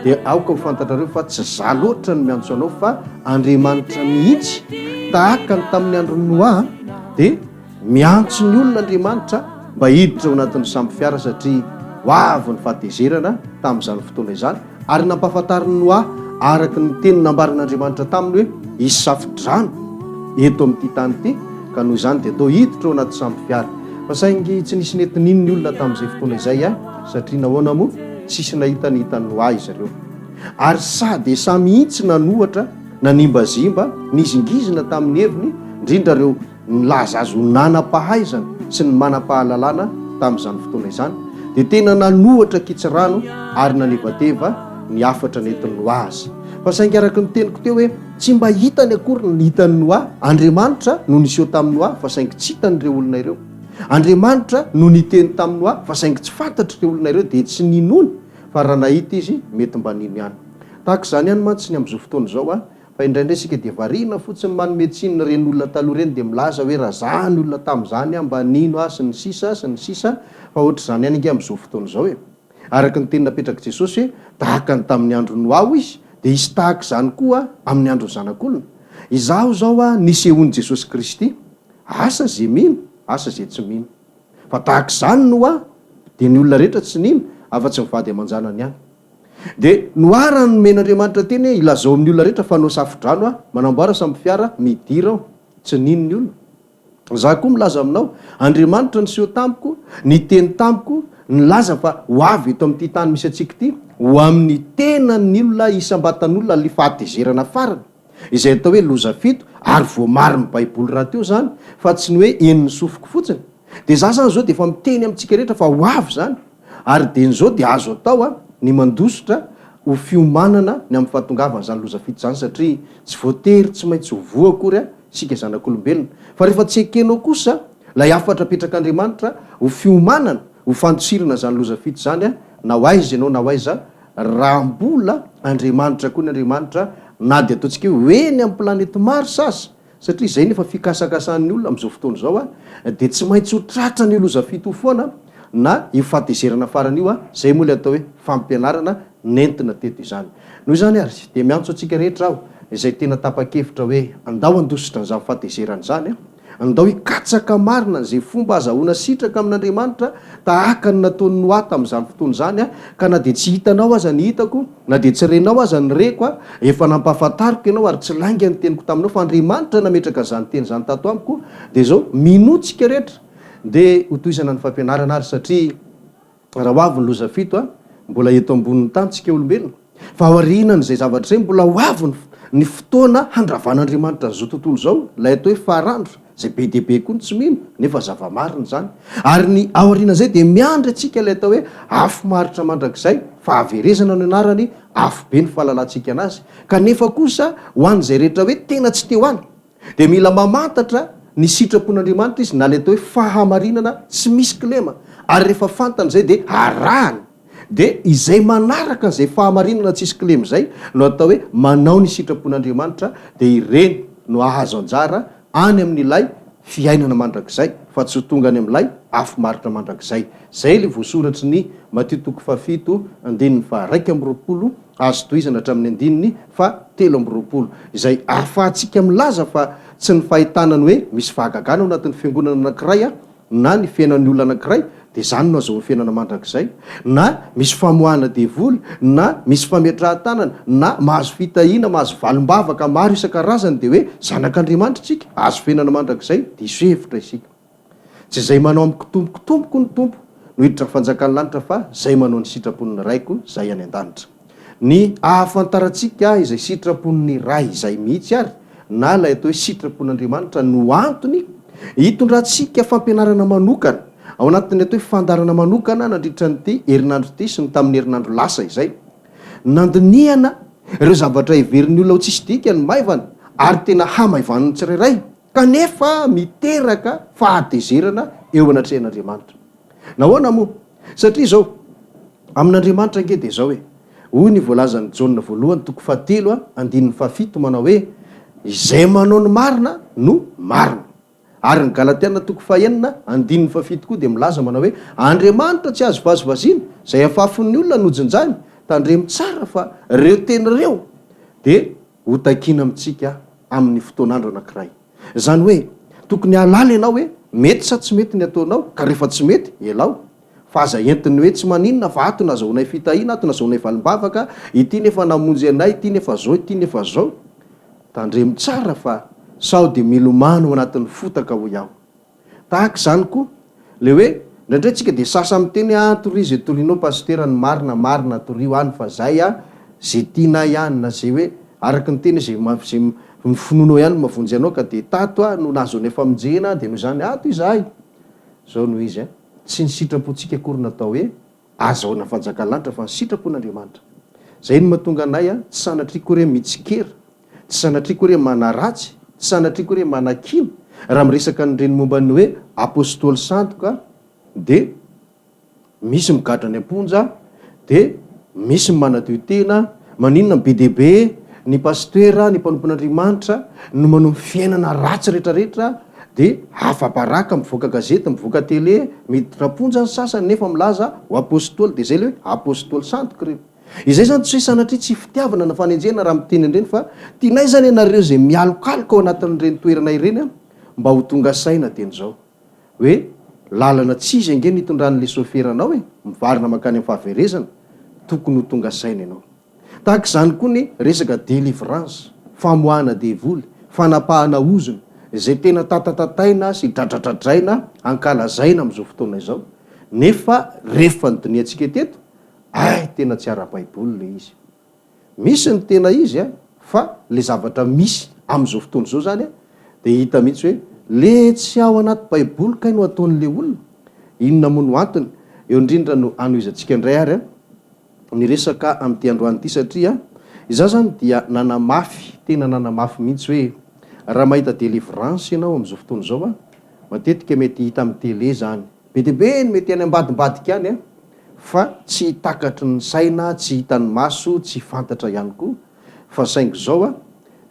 dia aoka ho fantatrareo fa tsy za loatra no miantso anao fa Andriamanitra mihitsy tahaka ny tamin'ny andro Noa dia miantso ny olona Andriamanitra mba hiditra ao anatin'ny samby fiara satria ho avy ny fahatezerana tamin'izany fotoana izany ary nampahafantariny Noa araka ny teny nambarin'Andriamanitra taminy hoe hisafidrano eto amin'ity tany ity ka noho izany dia atao hiditra ao anaty samby fiara fa saingy tsy nisy netin'iny ny olona tamin'izay fotoana izay satria nahoana moa tsisy nahita ny hitan'ny Noa izy ireo ary sady sa mihitsy nanohatra nanimbazimba nizingizina tamin'ny heviny indrindra ireo nilaza azy ho nanam-pahaizana sy ny manam-pahalalana tamin'izany fotoana izany dia tena nanohatra kitsirano ary nanevateva ny afatra nentin'ny Noa azy fa saingy araka ny teniko teo hoe tsy mba hitany akory ny hitan'ny Noa Andriamanitra no niseho tamin'ny Noa fa saingy tsy hitan'ireo olona ireo Andriamanitra no niteny tamin'ny Noa fa saingy tsy fantatry ireo olona ireo dia tsy ninony fa raha nahita izy mety mba nino ihany tahaka izany ihany mantsy ny amin'izao fotoana izao fa indraindray sika dia variana fotsiny manome tsinona reny olona taloha reny dia milaza hoe raha zany olona tamin'izany mba nino sy ny sisa fa ohatra izany ihany inge amin'izao fotoana izao araka ny teny napetraka Jesosy hoe tahaka ny tamin'ny andro Noa izy dia isy tahaka izany koa amin'ny andro zanak'olona izaho zao nisehony Jesosy Kristy asa zay mino asa zay tsy mino fa tahaka izany Noa dia ny olona rehetra tsy nino afa-tsy mivady aman-janany ihany dia Noa raha nomen'Andriamanitra teny hoe ilazao amin'ny olona rehetra fa nao safidrano manamboara samby fiara midira ao tsy nino ny olona za koa milaza aminao Andriamanitra niseho tamiko niteny tamiko nilaza fa ho avy eto amin'ity tany misy atsika ity ho amin'ny tenany olona isam-batan'olona ny fahatezerana farany izay atao hoe loza fito ary voamary ny baiboly raha teo zany fa tsy ny hoe eniny sofiko fotsiny dia za zany zao dia efa miteny amintsika rehetra fa ho avy zany ary dia nyzao dia azo atao ny mandositra ho fiomanana ny amin'ny fahatongavana zany loza fito zany satria tsy voatery tsy maintsy ho voa akory sika zanak'olombelona fa rehefa tsy ekenao kosa lay afatra petrak'Andriamanitra ho fiomanana ho fandosirana zany loza fito zany na ho aiza ianao na ho aiza raha mbola Andriamanitra koa ny Andriamanitra na dia ataontsika hoe ny amin'ny planety Mars aza satria izay nefa fikasakasan'ny olona amin'izao fotoana izao dia tsy maintsy ho tratra ny loza fito foana na io fahatezerana farany io zay moa le atao hoe fampianarana nentina teto izany noho izany ary dia miantso antsika rehetra aho izay tena tapa-kevitra hoe andao andositra n'izany fahatezerana izany andao hikatsaka marina zay fomba azahoana sitraka amin'Andriamanitra tahaka ny nataon'ny Noa tamin'izany fotoana izany ka na dia tsy hitanao aza ny hitako na dia tsy renao aza ny reko efa nampahafantariko ianao ary tsy lainga ny teniko taminao fa Andriamanitra nametraka izany teny izany tato amiko dia zao minotsika rehetra dia hotoizana ny fampianarana ary satria raha ho avy ny loza fito mbola eto ambonin'ny tany tsika olombelona fa aorianany izay zavatra izay mbola ho avy ny fotoana handravan'Andriamanitra zao tontolo zao lay atao hoe faharandro zay be dia be koa ny tsy mino nefa zava-marina zany ary ny aoriana zay dia miandry atsika ilay atao hoe afo maritra mandrakizay fa averezana no anarany afo be ny fahalalantsika anazy kanefa kosa ho an'izay rehetra hoe tena tsy teo any dia mila mamantatra ny sitrapon'Andriamanitra izy na lay atao hoe fahamarinana tsy misy kilema ary rehefa fantany zay dia arahany dia izay manaraka izay fahamarinana tsisy kilema zay no atao hoe manao ny sitrapon'Andriamanitra dia ireny no ahazo anjara any amin'ilay fiainana mandrakizay fa tsy ho tonga any amin'ilay afo maritra mandrakizay zay le voasoratry ny Mateo 7:1-2 azo toizana hatramin'ny 9:3 izay ahafahantsika milaza fa tsy ny fahitanany hoe misy fahagagana ao anatin'ny fiangonana anankiray na ny fiainan'ny olona anankiray dia zany no azahoan'ny fiainana mandrakizay na misy famoahana devoly na misy fametrahan-tanana na mahazo fitahiana mahazo valim-bavaka maro isan-karazany dia hoe zanak'Andriamanitra tsika azo fiainana mandrakizay dia iso hevitra isika tsy izay manao amiko tompokotompoko ny tompo no hiditra fanjakany lanitra fa zay manao ny sitrapon'ny raiko zay any an-danitra ny ahafantarantsika izay sitrapon'ny ray izay mihitsy ary na lay atao hoe sitrapon'Andriamanitra no antony hitondrantsika fampianarana manokana ao anatin'ny atao hoe fandarana manokana nandritra nyity herinandro ity sy ny tamin'ny herinandro lasa izay nandiniana ireo zavatra heverin'ny olona ho tsisy dika ny maivana ary tena hamaivan'ny tsirairay kanefa miteraka fahatezerana eo anatrehan'Andriamanitra nahoana moa satria zao amin'Andriamanitra ange dia zao hoe hoy ny voalazan'ny Jaona voalohany 7:7 manao hoe izay manao ny marina no marina ary ny Galatiana 5:7 koa dia milaza manao hoe Andriamanitra tsy azo vazivaziana izay afafon'ny olona nojinjany tandremo tsara fa reo teny reo dia hotakina amintsika amin'ny fotoan'andro anankiray. Zany hoe tokony halala ianao hoe mety sa tsy mety ny ataonao, ka rehefa tsy mety elao. Fa aza entiny hoe tsy maninona fa ato nazahoanay fitahina, ato nazahoanay valimbavaka, ity nefa namonjy anay, ity nefa zao, ity nefa zao. Tandremo tsara fa sao dia milomano anatin'ny fotaka ho iaho. Tahaka izany koa le hoe ndraindray tsika dia sasa miteny tory zay torianao pastera ny marina torio any fa zay zay tiana ihany na zay hoe araky ny teny zay ny finoanao ihany mavonjy anao ka dia tato no nahazoanay famonjena dia noho izany ato izahay. Zao no izy tsy ny sitrapontsika akory natao hoe azahoana fanjakalanitra fa ny sitrapon'Andriamanitra. Zay no mahatonga anay tsy sanatriako hoe mitsikera, tsy sanatriako hoe manaratsy, tsy sanatriako hoe manakina raha miresaka nyreny momba ny hoe apôstôly santo ka dia misy migadra ny amponja dia misy manadio tena maninona be deaibe ny pastera ny mpanompon'Andriamanitra no manao fiainana ratsy rehetrarehetra dia afaparaka mivoaka gazety mivoaka tele mitraponja ny sasany nefa milaza ho apôstôly dia zay le hoe apôstôly santo kireo. Izay zany tsy hoe sanatria tsy fitiavana na fanenjena raha miteny ireny fa tianay zany ianareo zay mialokaloka ao anatin'ireny toerana ireny mba ho tonga saina teny zao hoe lalana tsizy ange nitondran'le soferanao mivarina makany amin'ny fahaverezana tokony ho tonga saina ianao. Tahaka izany koa ny resaka délivrance, famoahana devoly, fanapahana ozona zay tena tatatataina sy dradradradraina ankalazaina amin'izao fotoana izao. Nefa rehefa ny diniantsika teto tena tsy ara-baiboly le izy. Misy ny tena izy fa le zavatra misy amin'izao fotoana izao zany dia hita mihitsy hoe le tsy ao anaty baiboly kay no ataon'le olona. Inona moa no antony? Eo indrindra no anoizantsika indray ary ny resaka amin'ity androany ity satria izaho zany dia nanamafy, tena nanamafy mihitsy hoe raha mahita délivrance ianao amin'izao fotoana izao matetika mety hita amin'ny tele zany. Be dia be ny mety any ambadimbadika any fa tsy hitakatry ny saina, tsy hitan'ny maso, tsy fantatra ihany koa. Fa saingy zao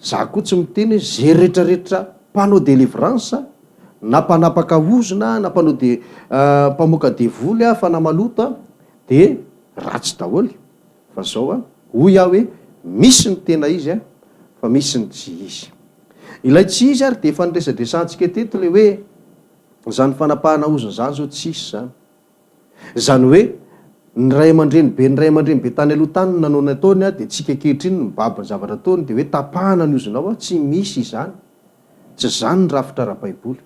za koa tsy miteny zay rehetrarehetra mpanao délivrance na mpanapaka ozona na mpanao mpamoaka devoly fanamalota dia ratsy daholo. Fa zao hoy aho hoe misy ny tena izy fa misy ny tsy izy. Ilay tsy izy ary dia efa nyresadresantsika teto le hoe zany fanapahana ozona zany zao tsisy zany. Zany hoe ny ray aman-dreny be tany aloha tany nanao ny ataony dia tsika kehitriny ny mibaby ny zavatra ataony dia hoe tapahana ny ozonao tsy misy izany. Tsy zany ny rafitra ara-baiboly.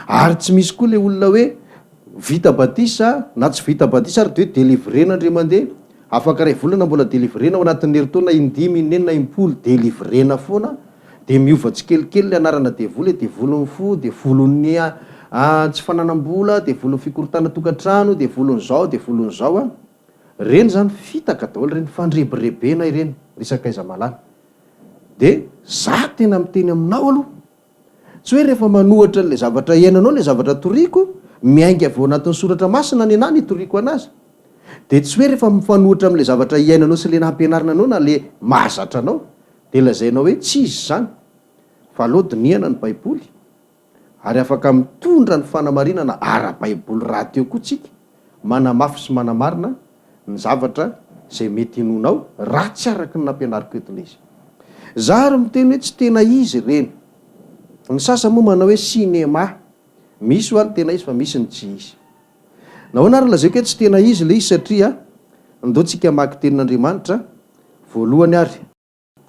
Ary tsy misy koa le olona hoe vita batisa na tsy vita batisa ary dia hoe délivrena andre mandeha afaka ray volana mbola délivrena ao anatin'ny herintaona 5, 10, délivrena foana dia miova tsikelikely le anarana devoly dia volon'ny fo dia volon'ny tsy fananam-bola dia volon'ny fikorotana tokantrano dia volon'ny zao reny zany fitaka daholo reny fandrebirebena ireny resaka aiza malala. Dia za tena miteny aminao aloha tsy hoe rehefa manohatra le zavatra iainanao le zavatra toriko miainga avy ao anatin'ny soratra masina ny anany toriko anazy dia tsy hoe rehefa mifanohatra amin'le zavatra iainanao sy le nampianarina anao na le mahazatra anao dia lazainao hoe tsy izy zany fa aloha diniana ny baiboly ary afaka mitondra ny fanamarinana ara-baiboly raha teo koa tsika manamafy sy manamarina ny zavatra zay mety hinonao raha tsy araky ny nampianariko eto le izy. Za ary miteny hoe tsy tena izy reny. Ny sasa moa manao hoe cinéma, misy ho any tena izy fa misy ny tsy izy. Nahoana ary lazaiko hoe tsy tena izy le izy satria ndao tsika maky tenin'Andriamanitra voalohany ary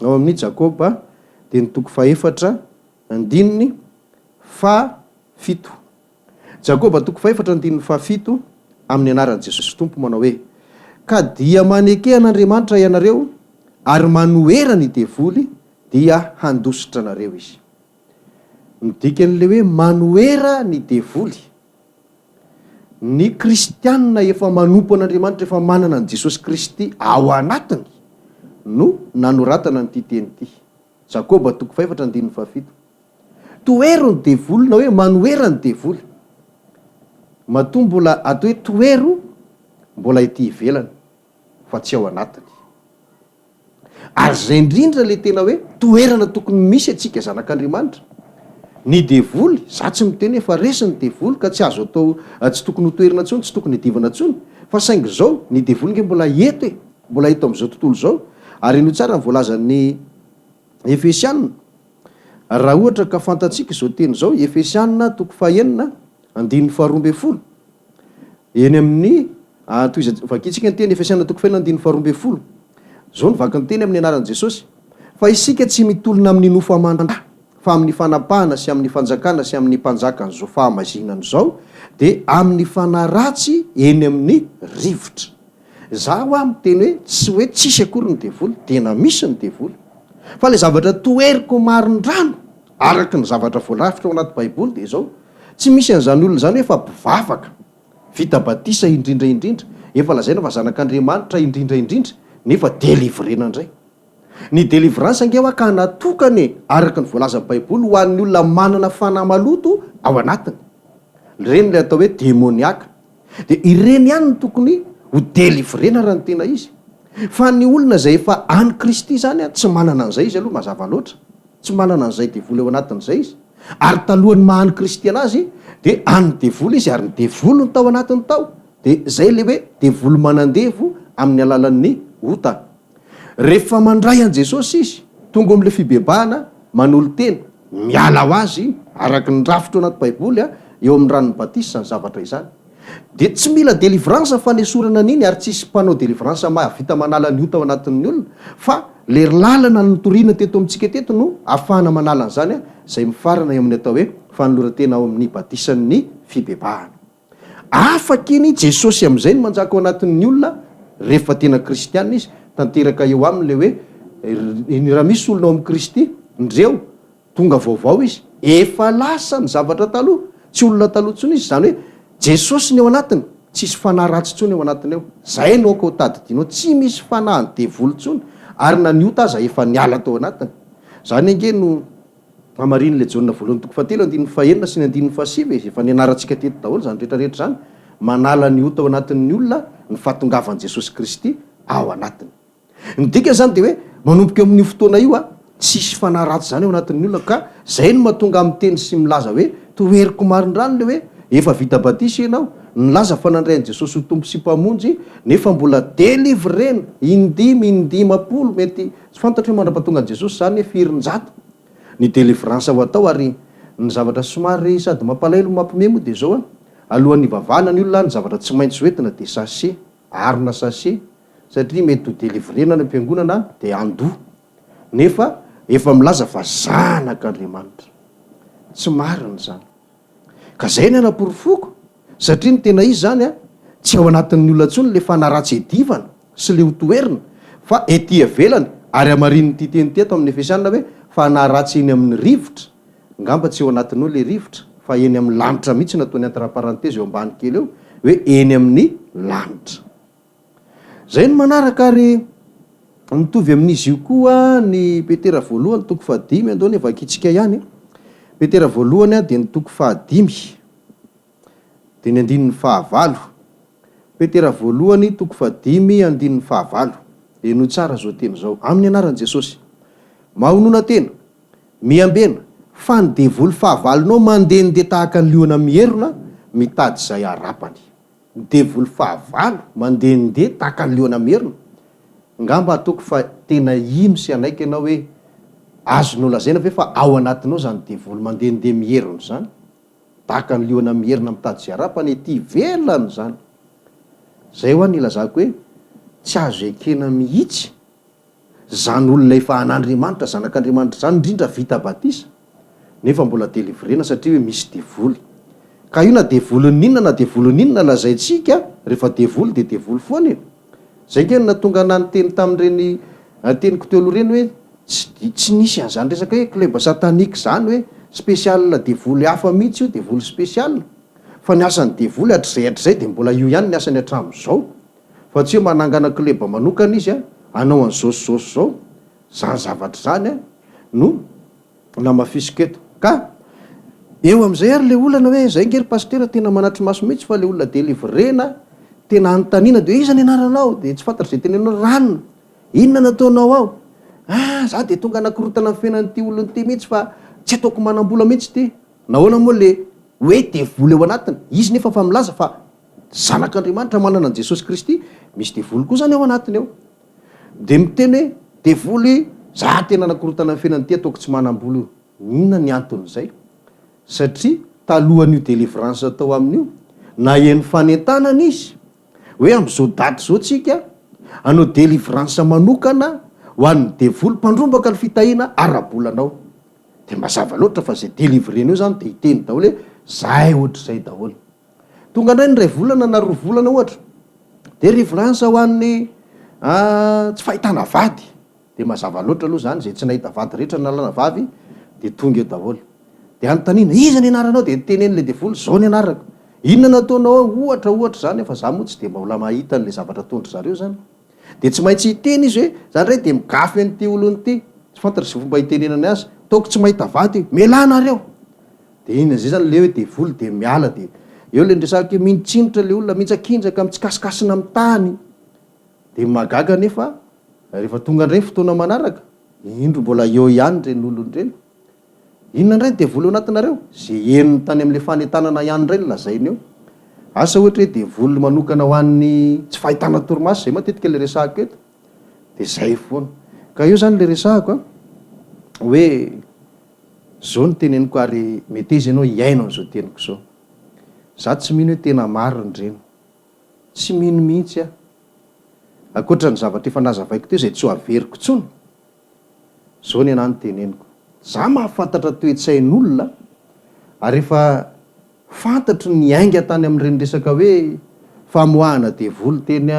ao amin'ny Jakoba dia ny 4:7 Jakoba 4:7 amin'ny anaran'i Jesosy Tompo manao hoe ka dia maneke an'Andriamanitra ianareo ary manoera ny devoly dia handositra anareo izy. Midikan'le hoe manoera ny devoly. Ny kristianina efa manompo an'Andriamanitra efa manana ny Jesosy Kristy ao anatiny no nanoratana nyity teny ity. Jakoba 4:7 toero ny devoly na hoe manoera ny devoly. Matoa mbola atao hoe toero mbola ity ivelany fa tsy ao anatiny. Ary zay indrindra le tena hoe toerana tokony misy atsika zanak'Andriamanitra. Ny devoly, za tsy miteny efa resy ny devoly ka tsy azo atao tsy tokony ho toerana intsony, tsy tokony hidivana intsony. Fa saingy zao ny devoly nge mbola eto mbola hita am'izao tontolo zao. Ary ino tsara voalazan'ny Efesianina, raha ohatra ka fantatsika izao teny zao, Efesianina 4:9-12 eny amin'ny vakitsika ny teny Efesianina 4:9-12 zao ny vaky ny teny amin'ny anaran'i Jesosy. Fa isika tsy mitolona amin'ny nofo amandra fa amin'ny fanapahana sy amin'ny fanjakana sy amin'ny mpanjakany zao fahamazinany zao, de amin'ny fanaratsy eny amin'ny rivotra. Zaho miteny hoe tsy hoe tsisy akory ny devoly, tena misy ny devoly. Fa le zavatra toeriko marin-drano araky ny zavatra voalafitra ao anaty baiboly de zao, tsy misy an'izany olona zany hoe efa mpivavaka, vita batisa indrindraindrindra, efa lazaina fa zanak'Andriamanitra indrindraindrindra, nefa délivrena indray. Ny délivrance angeho ka natokany araky ny voalaza baiboly ho an'ny olona manana fanahy maloto ao anatiny. Ireny le atao hoe démoniaka. De ireny ihany no tokony ho délivrena raha ny tena izy. Fa ny olona zay efa any Kristy zany tsy manana an'izay izy aloha mazava loatra. Tsy manana an'izay devoly ao anatin'izay izy. Ary talohany mahany Kristy anazy de any devoly izy, ary ny devoly ny tao anatiny tao. De zay le hoe devoly manandevo amin'ny alalan'ny ota. Rehefa mandray an Jesosy izy, tonga am'le fibebahana, manolo tena, miala ho azy araky ny rafitra anaty baiboly eo amin'ny ranon'ny batisa ny zavatra izany. De tsy mila délivrance fa nesorana an'iny, ary tsisy mpanao délivrance mahavita manala ny ota ao anatin'ny olona, fa le lalana notoriana teto amintsika teto no ahafahana manala an'izany, zay mifarana eo amin'ny atao hoe fanolorantena ao amin'ny batisan'ny fibebahana. Afakiny Jesosy am'izay ny manjaka ao anatin'ny olona rehefa tena kristianina izy, tanteraka eo aminy le hoe raha misy olona ao amin'ny Kristy, ndreo tonga vaovao izy, efa lasa ny zavatra taloha, tsy olona taloha tsony izy, zany hoe Jesosy ny ao anatiny, tsisy fanahy ratsy tsony ao anatiny eo. Zay no ka ho tadidinao, tsy misy fanahy ny devoly tsony, ary na niota aza efa niala tao anatiny. Zany ange no amarin'le Jaona voalohany 7:5 sy 9:5 izy efa nianarantsika teto daholo zany rehetrarehetra zany, manala ny ota ao anatin'ny olona ny fahatongavan'i Jesosy Kristy ao anatiny. Ny dika zany de hoe manomboka amin'ny fotoana io tsisy fanahy ratsy zany ao anatin'ny olona, ka zay no mahatonga amin'ny teny sy milaza hoe toeriko marin-drano le hoe efa vita batisa ianao, nilaza fa nandrain'i Jesosy ho tompo sy mpamonjy, nefa mbola délivrena indimapolo, mety tsy fantatra hoe mandra-pahatongan'i Jesosy zany firin-jato ny délivrance ho atao. Ary ny zavatra somary sady mampalahelo mampimemo de zao alohan'ny ivavahana ny olona, ny zavatra tsy maintsy hoentina de sachet, arina sachet, satria mety ho délivrena ny ampiangonana de andoha, nefa efa milaza fa zanak'Andriamanitra. Tsy marina zany. Ka zay ny anaporofoko, satria ny tena izy zany tsy ao anatin'ny olona tsony le fanaratsy edivana sy le hotoerina, fa ety ivelany. Ary amarin'ny ty teny teto amin'ny Efesianina hoe fanaratsy eny amin'ny rivotra, ngamba tsy ao anatin'ny olo le rivotra, fa eny amin'ny lanitra mihitsy nataony entre parenthèse eo ambany kely eo, hoe eny amin'ny lanitra. Zay ny manaraka. Ary mitovy amin'izy io koa ny Petera voalohany 5 andao ny vakitsika ihany. Petera voalohany de ny 5 de ny 9. Petera voalohany 5:9 de no tsara zao teny zao amin'ny anaran'i Jesosy. Mahonona tena, miambena, fa ny devoly fahavalonao mandehandeha tahaka ny liona mierona mitady zay arapany. Ny devoly fahavalo mandehandeha tahaka ny liona mierona. Ngamba ataoko fa tena ino sy anaiky ianao hoe azonao lazaina ve fa ao anatinao zany devoly mandehandeha mierona zany, tahaka ny liona mierona mitady zay arapany, ety velany zany. Zay ho any ilazako hoe tsy azo ekena mihitsy zany olona efa an'Andriamanitra, zanak'Andriamanitra zany, indrindra vita batisa, nefa mbola délivrena satria hoe misy devoly. Ka io na devolin'inona na devolin'inona lazaitsika, rehefa devoly de devoly foana e. Zay ke natonga nany teny tamin'ireny teniko teo aloha reny hoe tsy nisy an'izany resaka hoe kleba satanika zany hoe spécial devoly hafa mihitsy io, devoly spécial. Fa ny asan'ny devoly hatrizay de mbola io ihany ny asany hatramin'izao. Fa tsy hoe manangana kleba manokana izy anao an'zao zao, zany zavatra zany no namafisika eto. Ka eo am'izay ary le olana hoe zay ngery pasteur tena manatry maso mihitsy fa le olona délivrena tena anotaniana de iza ny anaranao, de tsy fantatra zay tenenao ranona, inona nataonao ao, za de tonga anakorotana amin'ny fiainan'ity olony ty mihitsy fa tsy ataoko manam-bola mihitsy ty. Nahoana moa le hoe devoly ao anatiny, izy nefa fa milaza fa zanak'Andriamanitra manana an Jesosy Kristy, misy devoly koa zany ao anatiny eo. de miteny hoe devoly za tena nakorotana ny fiainany ty ataoko tsy manam-bola io. Inona ny anton'izay? Satria talohan'io délivrance atao amin'io na eny fanentanana izy hoe am'izao daty zao tsika anao délivrance manokana ho an'ny devoly mpandrombaka ny fitahina ara-bolanao, de mazava loatra fa zay délivreny io zany de hiteny daholo hoe zahay ohatr'izay daholo. Tonga indray ny ray volana na 2 volana ohatra de délivrance ho an'ny tsy fahitana vady, de mazava loatra aloha zany zay tsy nahita vady rehetra nalana vavy de tonga eo daholo. De antanina iza ny anaranao de teneny le devoly zao ny anarako, inona nataonao ohatra zany fa za moa tsy de mbola mahita n'le zavatra tondry zareo zany. De tsy maintsy hiteny izy hoe zany ray de migafy an'ity olony ty, tsy fantatra sy fomba hitenenany azy, taoko tsy mahita vady miala nareo. De inona zay zany le hoe devoly de miala, de eo le ndresaka minitsinitra le olona mitsakinjaka mitsikasakasina amin'ny tany. De magaga nefa rehefa tonga indray fotoana manaraka indro mbola eo ihany reny olony reny. Inona indray ny devoly ao anatinareo? Zay eniny tany amin'le fanentanana ihany indray ny lazainy eo. Asa ohatra hoe devoly manokana ho an'ny tsy fahitana torimaso, zay matetika le resahako eto, de zay foana. Ka io zany le resahako hoe zao ny teneniko ary mety izy ianao hiaino an'izao teniko zao. Za tsy mino hoe tena mariny reny, tsy mino mihitsy aho. Akoatra ny zavatra efa nazavaiko teo zay tsy ho averiko tsony, zao ny anany teneniko. Za mahafantatra toe-tsain'olona ary efa fantatro ny ainga tany amin'ireny resaka hoe famoahana devoly teny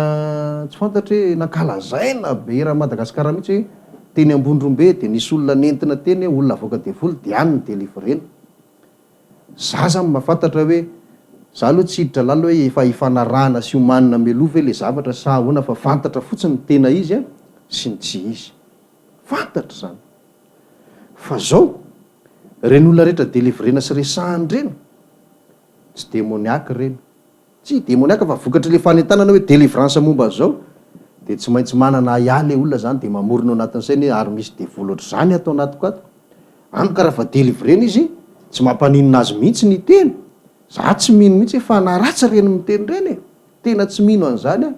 tsy fantatro hoe nakalazaina be raha Madagasikara mihitsy hoe teny Ambondrombe de nisy olona nentina teny hoe olona avoaka devoly de any ny délivrena. Za zany mahafantatra hoe za aloha tsy hiditra lala hoe efa hifanarahana sy homanina melova hoe le zavatra sa ahoana, fa fantatra fotsiny ny tena izy sy ny tsy izy, fantatra zany. Fa zao reny olona rehetra délivrena sy resahany reny tsy demoniaka reny, tsy demoniaka fa vokatry le fanentanana hoe délivrance momba zao, de tsy maintsy manana ialy olona zany de mamorona ao anatin'ny sainy ary misy devoly ohatr' zany atao anatiko ato. Any ka raha fa délivrena izy tsy mampaninina azy mihitsy ny teny. Za tsy mino mihitsy fa naratsy reny miteny reny, tena tsy mino an'izany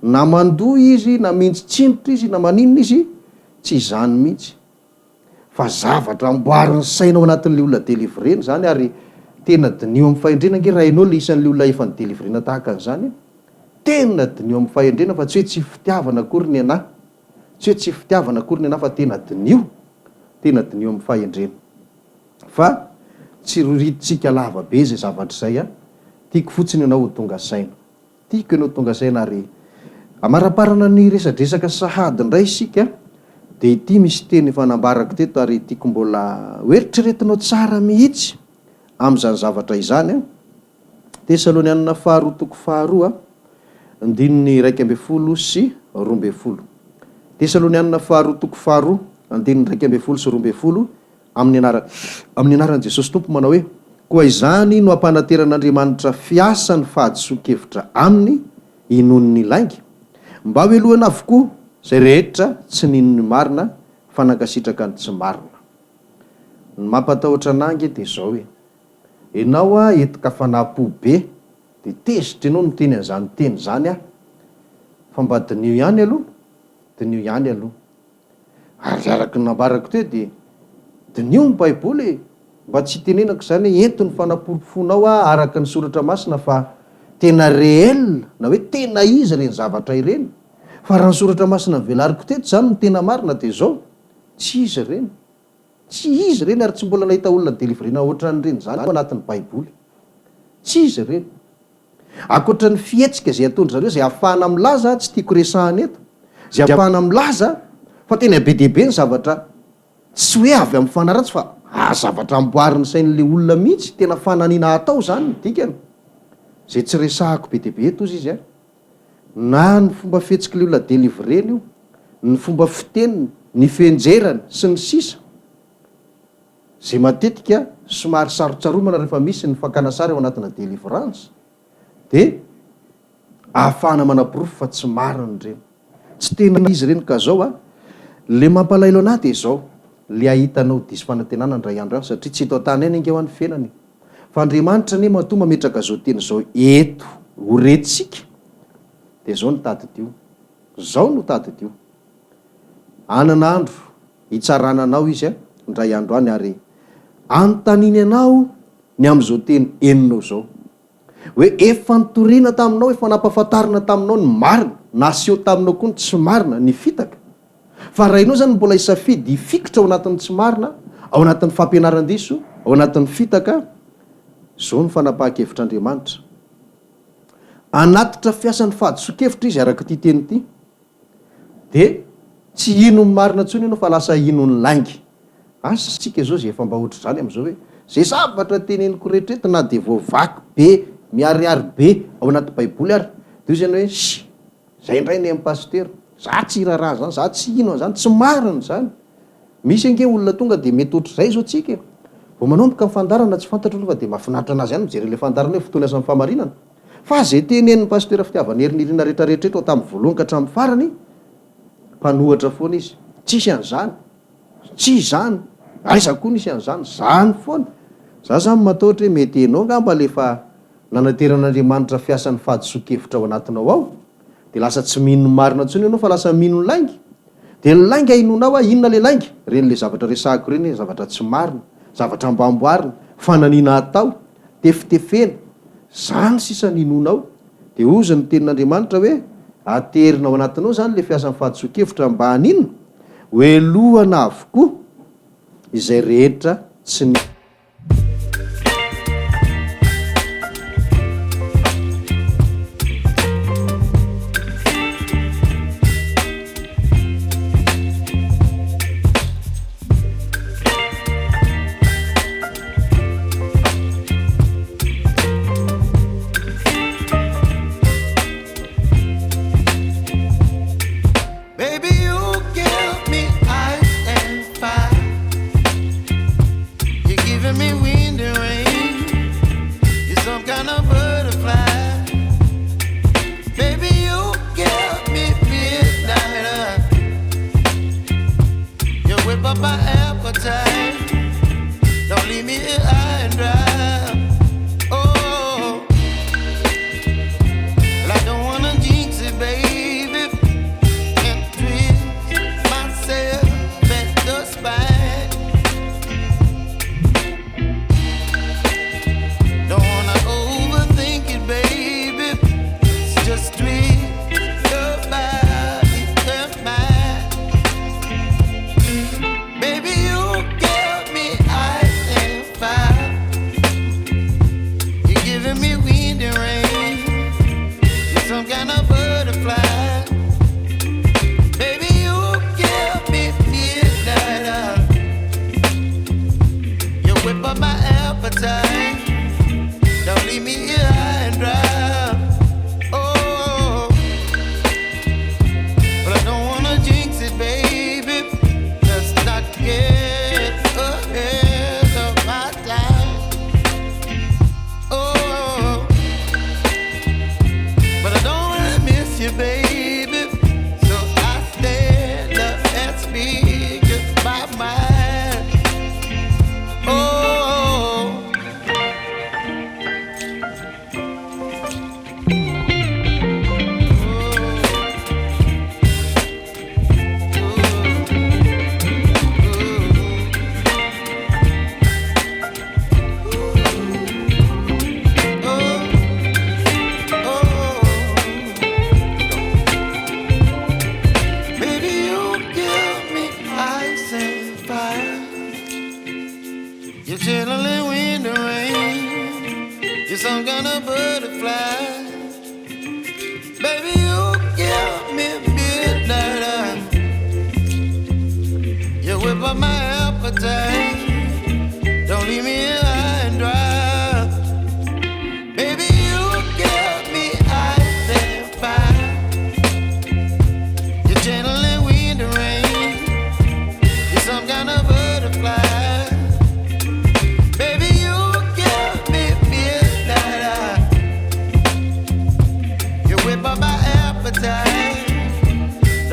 na mandoa izy na mintsy tsinitra izy na maninona izy, tsy izany mihitsy. Fa zavatra amboarin'ny saina ao anatin'le olona délivrena zany ary tena dinio amin'ny fahendrena nge raha ianao le isan'le olona efa ny délivrena tahaka an'izany, tena dinio amin'ny fahendrena fa tsy hoe tsy fitiavana akory ny anahy, tsy hoe tsy fitiavana akory ny anahy fa tena dinio amin'ny fahendrena. Fa tsy roriditsika lava be zay zavatra zay tiako fotsiny ianao ho tonga saina, tiako ianao tonga saina ary amaraparana ny resadresaka sahady indray isika de ity misy teny efa nambarako teto ary tiako mbola hoeritreretinao tsara mihitsy am'izany zavatra izany. Tesalonianina 2:2 andininy 1:12 sy 12. Tesalonianina 2:2 andininy 1:12 sy 12 amin'ny anaran'i Jesosy Tompo manao hoe koa izany no ampanateran'Andriamanitra fiasa ny fahadiso-kevitra aminy inon'ny ilaingy, mba hoelohana avokoa zay rehetra tsy ninony marina fa nankasitraka ny tsy marina. Ny mampatahotra anangy de zao hoe ianao etika fanapo be de tezitra ianao miteny an'izany teny zany fa mba dinio ihany aloha, ary araka ny nambarako teo de dinio ny baiboly mba tsy tenenako zany hoe ento ny fanaporofonao araka ny soratra masina fa tena réel na hoe tena izy reny zavatra ireny. Fa raha ny soratra masina velariko teto zany ny tena marina de zao tsy izy reny ary tsy mbola nahita olona délivrena ohatran'ireny zany anatin'ny baiboly, tsy izy reny. Akoatra ny fihetsika zay ataondry zareo zay ahafahana milaza, tsy tiako resahana eto, zay ahafahana milaza fa tena be dehibe ny zavatra tsy hoe avy amin'ny fanaratsy fa zavatra amboarin'ny sain'le olona mihitsy, tena fananina atao zany ny dikany. Zay tsy resahako be dehibe eto izy na ny fomba fihetsika le olona délivrena io, ny fomba fiteniny, ny fenjerany sy ny sisa, zay matetika somary sarotsaromana rehefa misy ny fakana sary ao anatina délivrance de ahafahana manapirofo fa tsy mariny reny, tsy tena izy reny. Ka zao le mampalailo anahy de zao le ahitanao diso fanantenana ndray andro any satria tsy eto an-tany any ange ho an'ny fiainany, fa Andriamanitra ne matoa mametraka zao teny zao eto ho rentsika de zao no tady dio, zao no tady dio. anan'andro hitsarananao izy a ndray andro any ary antaniny anao ny am'izao teny eninao zao hoe efa nitoriana taminao, efa nampahafantarina taminao ny marina, naseho taminao koa ny tsy marina ny fitaka. Fa raha ianao zany mbola isafidy hifikitra ao anatin'ny tsy marina, ao anatin'ny fampianaran-diso, ao anatin'ny fitaka, zao ny fanapahan-kevitr'Andriamanitra. Anatitra fiasan'ny fahadiso-kevitra izy araka ty teny ity, de tsy ino ny marina tsony ianao fa lasa ino ny laingy. Asa sika zao zay efa mba ohatra zany am'izao hoe zay zavatra teneniko rehetrrehetra na de voavaky be miariary be ao anaty baiboly ary de io zany hoe zay indray ny pasteur, za tsy iraraha zany, za tsy ino zany, tsy marina zany. Misy ange olona tonga de mety ohatr'izay zao tsika vao manomboka fandarana tsy fantatra olo fa de mahafinaritra anazy ihany mijery le fandarana hoe fotoana asan'ny famarinana. Fa zay tenen'ny pasteur fitiavany herinirina rehetrarehetra ao tamin'ny voalohany ka hatramin'ny farany, mpanohatra foana izy, tsisy an'izany, tsy zany, aiza koa nisy an'izany, zany foana. Za zany matahotra hoe mety enao ngamba lefa nanateran'Andriamanitra fiasan'ny fahadiso-kevitra ao anatinao ao, de lasa tsy mino ny marina tsony ianao fa lasa mino ny laingy. De ny laingy ainonao inona le laingy? Reny le zavatra resahako reny, zavatra tsy marina, zavatra ambamboarina, fananina atao, tefitefena, zany sisa ninonao. De ozy ny tenin'Andriamanitra hoe aterina ao anatinao zany le fiasan'ny fahadiso-kevitra mba haninona hoe lohana avokoa izay rehetra tsy ny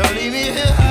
Don't leave me here.